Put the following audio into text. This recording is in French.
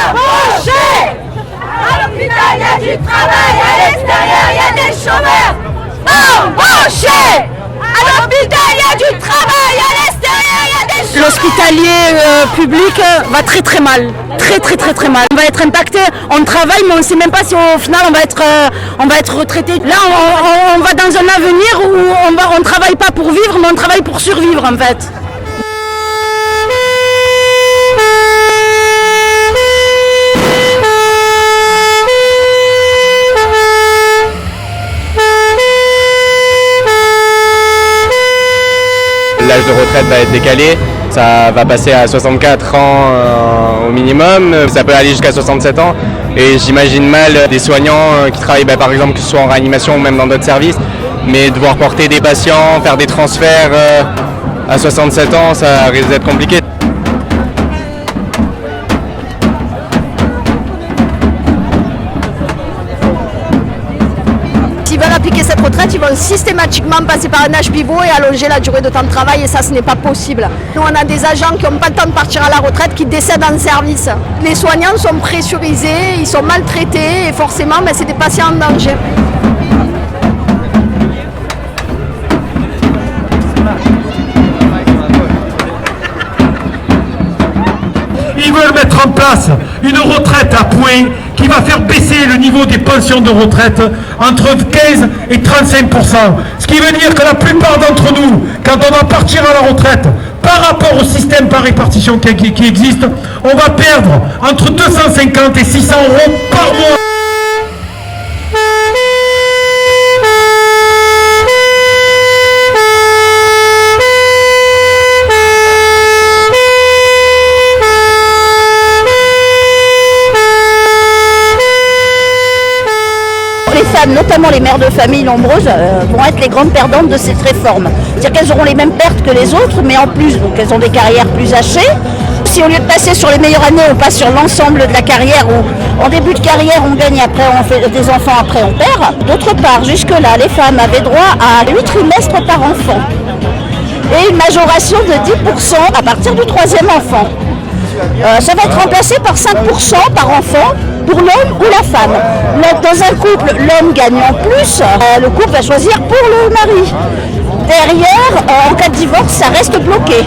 Embaucher! À l'hôpital, il y a du travail, à l'extérieur, il y a des chômeurs. Embaucher! À l'hôpital, il y a du travail, à l'extérieur, il y a des chômeurs. L'hospitalier public va très très mal, très mal. On va être impacté, on travaille mais on ne sait même pas si au final on va être retraité. Là on va dans un avenir où on ne travaille pas pour vivre mais on travaille pour survivre en fait. L'âge de retraite va être décalé, ça va passer à 64 ans au minimum, ça peut aller jusqu'à 67 ans et j'imagine mal des soignants qui travaillent par exemple que ce soit en réanimation ou même dans d'autres services, mais devoir porter des patients, faire des transferts à 67 ans, ça risque d'être compliqué. S'ils veulent appliquer cette retraite, ils vont systématiquement passer par un âge pivot et allonger la durée de temps de travail et ça, ce n'est pas possible. Nous, on a des agents qui n'ont pas le temps de partir à la retraite, qui décèdent en service. Les soignants sont pressurisés, ils sont maltraités et forcément, c'est des patients en danger. Ils veulent mettre en place une retraite à points qui va faire baisser le niveau des pensions de retraite entre 15 et 35%. Ce qui veut dire que la plupart d'entre nous, quand on va partir à la retraite, par rapport au système par répartition qui existe, on va perdre entre 250 et 600 euros par mois. Les femmes, notamment les mères de famille nombreuses, vont être les grandes perdantes de cette réforme. C'est-à-dire qu'elles auront les mêmes pertes que les autres, mais en plus, donc elles ont des carrières plus hachées. Si au lieu de passer sur les meilleures années, on passe sur l'ensemble de la carrière, où en début de carrière on gagne, après on fait des enfants, après on perd. D'autre part, jusque-là, les femmes avaient droit à 8 trimestres par enfant et une majoration de 10% à partir du 3e enfant. Ça va être remplacé par 5% par enfant pour l'homme ou la femme. Dans un couple, l'homme gagnant plus, le couple va choisir pour le mari. Derrière, en cas de divorce, ça reste bloqué.